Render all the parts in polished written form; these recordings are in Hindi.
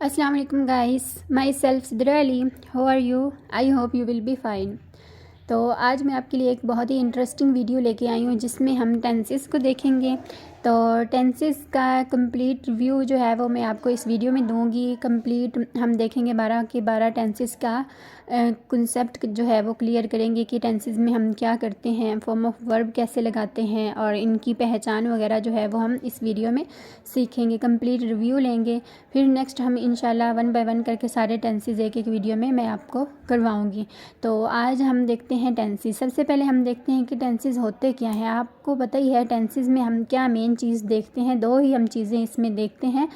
Assalamu alaikum guys, myself Sidra Ali. How are you? I hope you will be fine. तो आज मैं आपके लिए एक बहुत ही इंटरेस्टिंग वीडियो लेके आई हूँ जिसमें हम टेंसेस को देखेंगे। तो टेंसेस का कंप्लीट व्यू जो है वो मैं आपको इस वीडियो में दूंगी। कंप्लीट हम देखेंगे 12 के 12 टेंसेस का कंसेप्ट जो है वो क्लियर करेंगे कि टेंसेस में हम क्या करते हैं, फॉर्म ऑफ वर्ब कैसे लगाते हैं और इनकी पहचान वगैरह जो है वो हम इस वीडियो में सीखेंगे। कंप्लीट रिव्यू लेंगे, फिर नेक्स्ट हम इंशाल्लाह 1 बाय 1 करके सारे टेंसेस एक एक वीडियो में मैं आपको करवाऊँगी। तो आज हम देखते हैं टेंसेस। सबसे पहले हम देखते हैं कि टेंसेस होते क्या हैं। आपको पता ही है टेंसेस में हम क्या मेन चीज़ देखते हैं, दो ही हम चीज़ें इसमें देखते हैं,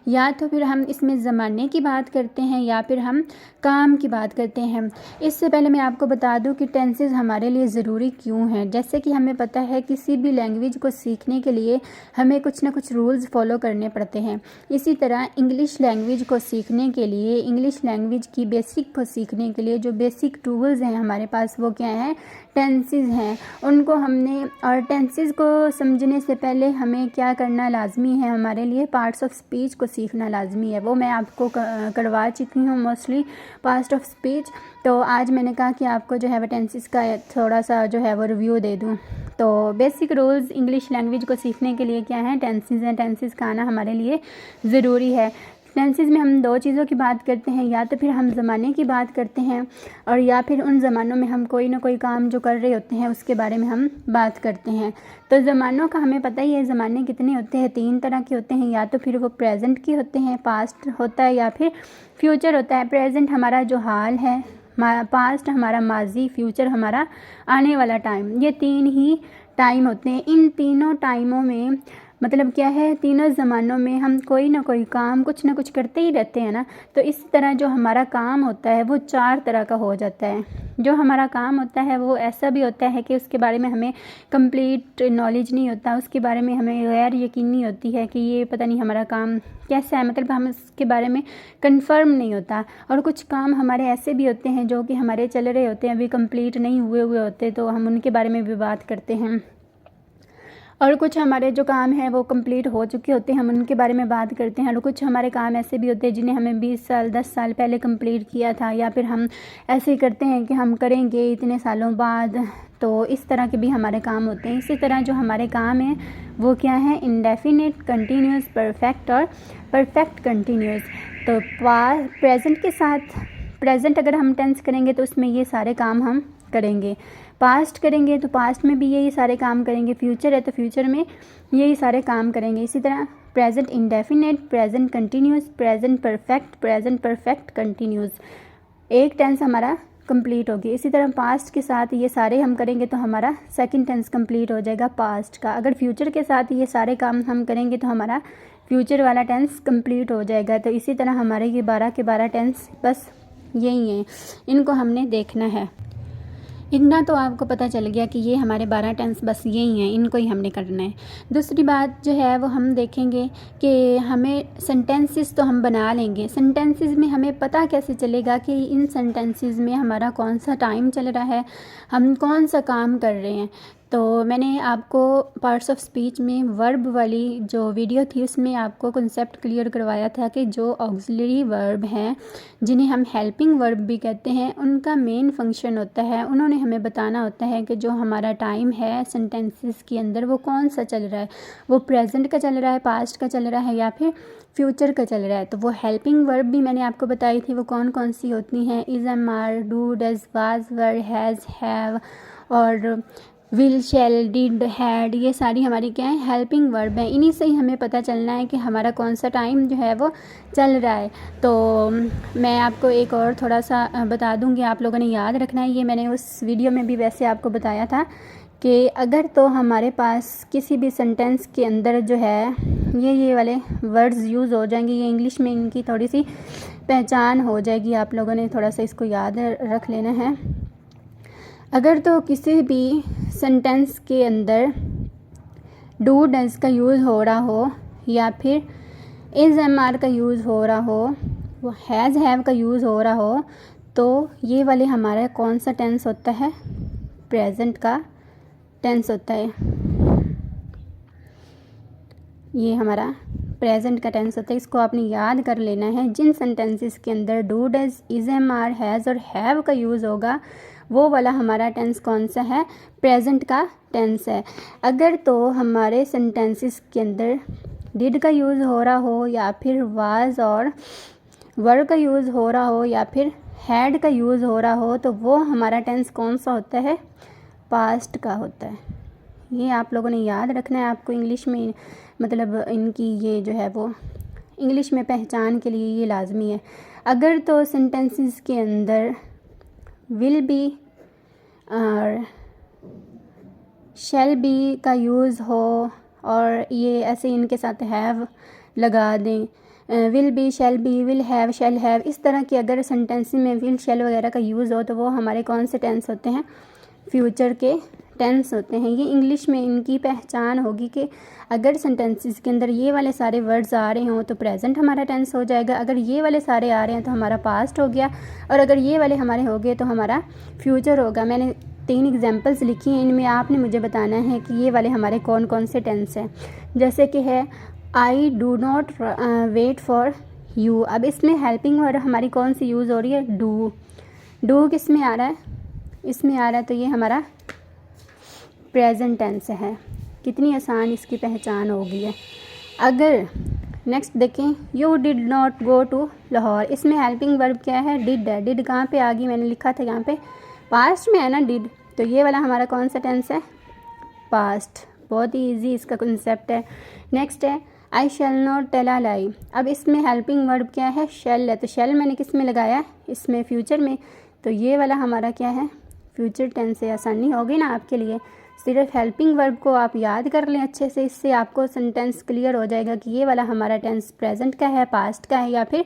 या तो फिर हम इसमें ज़माने की बात करते हैं या फिर हम काम की बात करते हैं। इससे पहले मैं आपको बता दूं कि टेंसेस हमारे लिए ज़रूरी क्यों हैं। जैसे कि हमें पता है किसी भी लैंग्वेज को सीखने के लिए हमें कुछ ना कुछ रूल्स फॉलो करने पड़ते हैं। इसी तरह इंग्लिश लैंग्वेज को सीखने के लिए, इंग्लिश लैंग्वेज की बेसिक को सीखने के लिए जो बेसिक टूल्स हैं हमारे पास वो क्या हैं, टेंसेस हैं। उनको हमने, और टेंसेस को समझने से पहले हमें क्या करना लाजमी है, हमारे लिए पार्ट्स ऑफ स्पीच को सीखना लाजमी है। वो मैं आपको करवा चुकी हूँ मोस्टली पार्ट्स ऑफ स्पीच। तो आज मैंने कहा कि आपको जो है वो टेंसेस का थोड़ा सा जो है वो रिव्यू दे दूँ। तो बेसिक रूल्स इंग्लिश लैंग्वेज को सीखने के लिए क्या है, टेंसेस हैं। टेंसेस का आना हमारे लिए ज़रूरी है। टेंसेस में हम दो चीज़ों की बात करते हैं, या तो फिर हम ज़माने की बात करते हैं और या फिर उन ज़मानों में हम कोई ना कोई काम जो कर रहे होते हैं उसके बारे में हम बात करते हैं। तो ज़मानों का हमें पता ही है, ज़माने कितने होते हैं, 3 तरह के होते हैं। या तो फिर वो प्रेजेंट के होते हैं, पास्ट होता है, या फिर फ्यूचर होता है। प्रेजेंट हमारा जो हाल है, पास्ट हमारा माजी, फ्यूचर हमारा आने वाला टाइम। ये 3 ही टाइम होते हैं। इन तीनों टाइमों में मतलब क्या है, तीनों ज़मानों में हम कोई ना कोई काम कुछ ना कुछ करते ही रहते हैं ना। तो इस तरह जो हमारा काम होता है वो 4 तरह का हो जाता है। जो हमारा काम होता है वो ऐसा भी होता है कि उसके बारे में हमें कंप्लीट नॉलेज नहीं होता, उसके बारे में हमें गैर यकीनी होती है कि ये पता नहीं हमारा काम कैसा है, मतलब हम इसके बारे में कंफर्म नहीं होता। और कुछ काम हमारे ऐसे भी होते हैं जो कि हमारे चल रहे होते हैं, अभी कंप्लीट नहीं हुए होते, तो हम उनके बारे में भी बात करते हैं। और कुछ हमारे जो काम हैं वो कंप्लीट हो चुके होते हैं, हम उनके बारे में बात करते हैं। और कुछ हमारे काम ऐसे भी होते हैं जिन्हें हमें 20 साल 10 साल पहले कंप्लीट किया था, या फिर हम ऐसे ही करते हैं कि हम करेंगे इतने सालों बाद। तो इस तरह के भी हमारे काम होते हैं। इसी तरह जो हमारे काम हैं वो क्या है, इंडेफिनिट, कंटिन्यूस, परफेक्ट और परफेक्ट कंटिन्यूस। तो प्रेजेंट के साथ, प्रेजेंट अगर हम टेंस करेंगे तो उसमें ये सारे काम हम करेंगे। पास्ट करेंगे तो पास्ट में भी यही सारे काम करेंगे। फ्यूचर है तो फ्यूचर में यही सारे काम करेंगे। इसी तरह present indefinite, present continuous, present perfect continuous, एक टेंस हमारा कंप्लीट होगी। इसी तरह पास्ट के साथ ये सारे हम करेंगे तो हमारा सेकंड टेंस कंप्लीट हो जाएगा पास्ट का। अगर फ्यूचर के साथ ये सारे काम हम करेंगे तो हमारा फ्यूचर वाला टेंस कंप्लीट हो जाएगा। तो इसी तरह हमारे ये 12 के 12 टेंस बस यही हैं, इनको हमने देखना है। इतना तो आपको पता चल गया कि ये हमारे 12 टेंस बस यही हैं, इनको ही हमने करना है। दूसरी बात जो है वो हम देखेंगे कि हमें सेंटेंसेस तो हम बना लेंगे। सेंटेंसेस में हमें पता कैसे चलेगा कि इन सेंटेंसेस में हमारा कौन सा टाइम चल रहा है, हम कौन सा काम कर रहे हैं। तो मैंने आपको पार्ट्स ऑफ स्पीच में वर्ब वाली जो वीडियो थी उसमें आपको कंसेप्ट क्लियर करवाया था कि जो ऑक्सिलरी वर्ब हैं, जिन्हें हम हेल्पिंग वर्ब भी कहते हैं, उनका मेन फंक्शन होता है, उन्होंने हमें बताना होता है कि जो हमारा टाइम है सेंटेंसेस के अंदर वो कौन सा चल रहा है, वो प्रेजेंट का चल रहा है, पास्ट का चल रहा है, या फिर फ्यूचर का चल रहा है। तो वो हेल्पिंग वर्ब भी मैंने आपको बताई थी, वो कौन कौन सी होती हैं, is, am, are, do, does, was, were, has, have और विल, शैल, डिड, हैड, ये सारी हमारी क्या है, हेल्पिंग वर्ब है। इन्हीं से ही हमें पता चलना है कि हमारा कौन सा टाइम जो है वो चल रहा है। तो मैं आपको एक और थोड़ा सा बता दूंगी, आप लोगों ने याद रखना है। ये मैंने उस वीडियो में भी वैसे आपको बताया था कि अगर तो हमारे पास किसी भी सेंटेंस के अंदर जो है ये वाले वर्ड्स यूज़ हो जाएंगे, ये इंग्लिश में इनकी थोड़ी सी पहचान हो जाएगी, आप लोगों ने थोड़ा सा इसको याद रख लेना है। अगर तो किसी भी सेंटेंस के अंदर डू डज का यूज़ हो रहा हो, या फिर इज़, एम, आर का यूज़ हो रहा हो, वो हैज़, हैव का यूज़ हो रहा हो, तो ये वाले हमारा कौन सा टेंस होता है, प्रेजेंट का टेंस होता है। ये हमारा प्रेजेंट का टेंस होता है, इसको आपने याद कर लेना है। जिन सेंटेंसेस के अंदर do, does, is, am, are, has और हैव का यूज़ होगा वो वाला हमारा टेंस कौन सा है, प्रेजेंट का टेंस है। अगर तो हमारे सेंटेंसेस के अंदर डिड का यूज़ हो रहा हो या फिर वाज और वर का यूज़ हो रहा हो या फिर हैड का यूज़ हो रहा हो तो वो हमारा टेंस कौन सा होता है, पास्ट का होता है। ये आप लोगों ने याद रखना है। आपको इंग्लिश में मतलब इनकी ये जो है वो इंग्लिश में पहचान के लिए ये लाजमी है। अगर तो सेंटेंसेस के अंदर विल बी और शैल बी का यूज़ हो और ये ऐसे इनके साथ हैव लगा दें, will be, shall be, will have, shall have, इस तरह की अगर सेंटेंस में विल, शैल वगैरह का यूज़ हो तो वो हमारे कौन से टेंस होते हैं, फ्यूचर के टेंस होते हैं। ये इंग्लिश में इनकी पहचान होगी कि अगर सेंटेंसेस के अंदर ये वाले सारे वर्ड्स आ रहे हों तो प्रेजेंट हमारा टेंस हो जाएगा, अगर ये वाले सारे आ रहे हैं तो हमारा पास्ट हो गया, और अगर ये वाले हमारे हो गए तो हमारा फ्यूचर होगा। मैंने 3 एग्जांपल्स लिखी हैं, इनमें आपने मुझे बताना है कि ये वाले हमारे कौन कौन से टेंस हैं। जैसे कि है I do not wait for you. अब इसमें हेल्पिंग वर्ड हमारी कौन सी यूज़ हो रही है, डू। डू किस में आ रहा है, इसमें आ रहा है, तो ये हमारा प्रेजेंट टेंस है। कितनी आसान इसकी पहचान हो गई है। अगर नेक्स्ट देखें, you did not go to Lahore, इसमें हेल्पिंग वर्ब क्या है, डिड है। डिड कहाँ पे आ गई, मैंने लिखा था यहाँ पे पास्ट में है ना डिड, तो ये वाला हमारा कौन सा टेंस है, पास्ट। बहुत ही ईजी इसका कंसेप्ट है। नेक्स्ट है आई शैल नॉट टेल अ लाई। अब इसमें हेल्पिंग वर्ब क्या है, शैल है, तो शैल मैंने किस में लगाया, इसमें फ्यूचर में, तो ये वाला हमारा क्या है, फ्यूचर टेंस है। आसानी होगी ना आपके लिए। सिर्फ हेल्पिंग वर्ब को आप याद कर लें अच्छे से, इससे आपको सेंटेंस क्लियर हो जाएगा कि ये वाला हमारा टेंस प्रेजेंट का है, पास्ट का है या फिर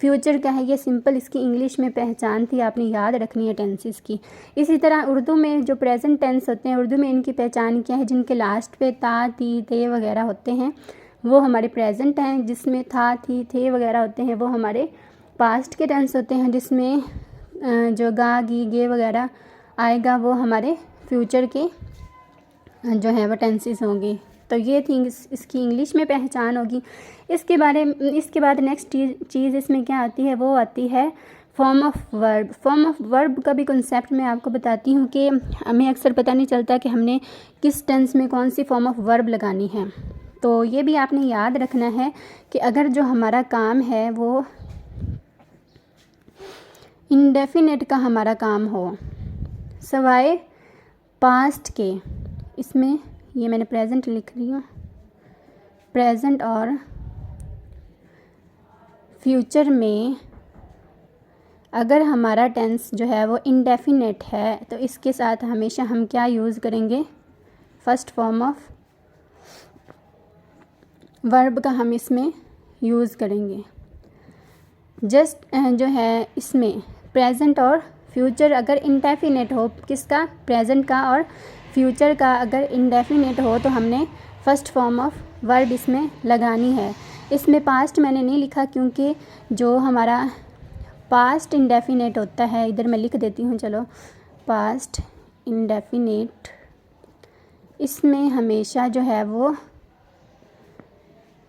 फ्यूचर का है। ये सिंपल इसकी इंग्लिश में पहचान थी, आपने याद रखनी है टेंसेस की। इसी तरह उर्दू में जो प्रेजेंट टेंस होते हैं, उर्दू में इनकी पहचान क्या है, जिनके लास्ट पे ता, ती, ते वगैरह होते हैं वो हमारे प्रेजेंट हैं। जिसमें था, थी, थे वगैरह होते हैं वो हमारे पास्ट के टेंस होते हैं। जिसमें जो गा, गी, गे वगैरह आएगा वो हमारे फ्यूचर के जो है वो टेंसेस होंगे। तो ये थी इसकी इंग्लिश में पहचान होगी। इसके बाद नेक्स्ट चीज़ इसमें क्या आती है, वो आती है form of verb. Form of verb का भी कंसेप्ट मैं आपको बताती हूँ कि हमें अक्सर पता नहीं चलता कि हमने किस टेंस में कौन सी फॉर्म ऑफ वर्ब लगानी है। तो ये भी आपने याद रखना है कि अगर जो हमारा काम है वो इंडेफिनेट का हमारा काम हो सवाए पास्ट के, इसमें ये मैंने प्रेजेंट लिख रही हूँ, प्रेजेंट और फ्यूचर में अगर हमारा टेंस जो है वो इंडेफिनेट है तो इसके साथ हमेशा हम क्या यूज़ करेंगे, फर्स्ट फॉर्म ऑफ वर्ब का हम इसमें यूज़ करेंगे। जस्ट जो है इसमें प्रेजेंट और फ्यूचर अगर इंडेफिनेट हो, किसका, प्रेजेंट का, और फ्यूचर का अगर इंडेफिनेट हो तो हमने फर्स्ट फॉर्म ऑफ वर्ब इसमें लगानी है। इसमें पास्ट मैंने नहीं लिखा क्योंकि जो हमारा पास्ट इंडेफिनेट होता है, इधर मैं लिख देती हूँ, चलो, पास्ट इंडेफिनेट, इसमें हमेशा जो है वो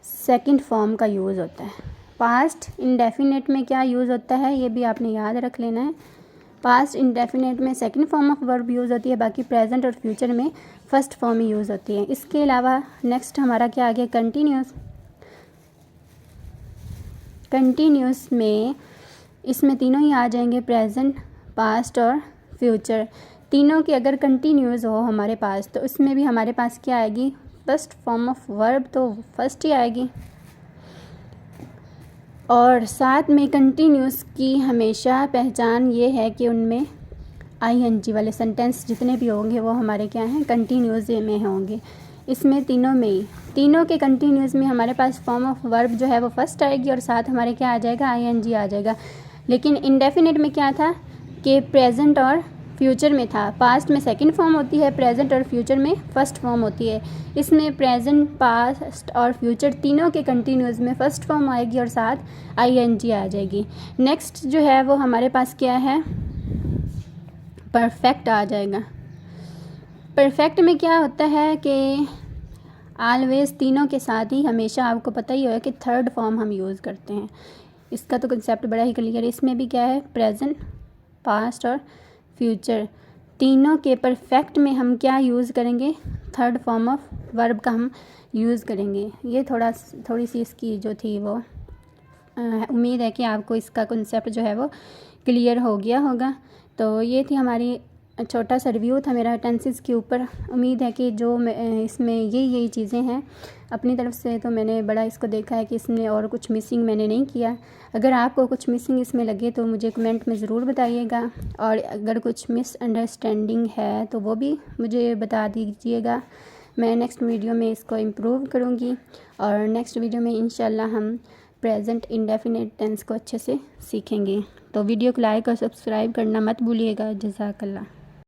सेकंड फॉर्म का यूज़ होता है। पास्ट इंडेफिनेट में क्या यूज़ होता है ये भी आपने याद रख लेना है। पास्ट इंडेफिनेट में second form of verb use होती है, बाकी प्रेजेंट और फ्यूचर में फर्स्ट फॉर्म ही यूज़ होती है। इसके अलावा नेक्स्ट हमारा क्या आ गया, कंटिन्यूस। कंटिन्यूस में इसमें तीनों ही आ जाएंगे, प्रेजेंट, पास्ट और फ्यूचर। तीनों की अगर कंटिन्यूस हो हमारे पास तो इसमें भी हमारे पास क्या आएगी, फर्स्ट फॉर्म ऑफ वर्ब तो फर्स्ट ही आएगी, और साथ में कंटिन्यूस की हमेशा पहचान ये है कि उनमें आईएनजी वाले सेंटेंस जितने भी होंगे वो हमारे क्या हैं, कंटिन्यूस में होंगे। इसमें तीनों में ही, तीनों के कंटिन्यूस में हमारे पास फॉर्म ऑफ वर्ब जो है वो फर्स्ट आएगी और साथ हमारे क्या आ जाएगा, आईएनजी आ जाएगा। लेकिन इंडेफिनिट में क्या था कि प्रेजेंट और फ्यूचर में था, पास्ट में सेकंड फॉर्म होती है, प्रेजेंट और फ्यूचर में फर्स्ट फॉर्म होती है। इसमें प्रेजेंट, पास्ट और फ्यूचर तीनों के कंटिन्यूस में फर्स्ट फॉर्म आएगी और साथ आईएनजी आ जाएगी। नेक्स्ट जो है वो हमारे पास क्या है, परफेक्ट आ जाएगा। परफेक्ट में क्या होता है कि ऑलवेज तीनों के साथ ही हमेशा आपको पता ही होगा कि थर्ड फॉर्म हम यूज़ करते हैं। इसका तो कंसेप्ट बड़ा ही क्लियर है। इसमें भी क्या है, प्रेजेंट, पास्ट और फ्यूचर तीनों के परफेक्ट में हम क्या यूज़ करेंगे, थर्ड फॉर्म ऑफ वर्ब का हम यूज़ करेंगे। ये थोड़ी सी इसकी जो थी वो उम्मीद है कि आपको इसका कंसेप्ट जो है वो क्लियर हो गया होगा। तो ये थी हमारी छोटा सा रिव्यू था मेरा टेंसेस के ऊपर। उम्मीद है कि जो इसमें यही चीज़ें हैं अपनी तरफ से, तो मैंने बड़ा इसको देखा है कि इसमें और कुछ मिसिंग मैंने नहीं किया। अगर आपको कुछ मिसिंग इसमें लगे तो मुझे कमेंट में ज़रूर बताइएगा, और अगर कुछ मिसअंडरस्टैंडिंग है तो वो भी मुझे बता दीजिएगा। मैं नेक्स्ट वीडियो में इसको इम्प्रूव करूँगी, और नेक्स्ट वीडियो में इंशाल्लाह हम प्रेजेंट इंडेफिनिट टेंस को अच्छे से सीखेंगे। तो वीडियो को लाइक और सब्सक्राइब करना मत भूलिएगा। जज़ाकल्लाह।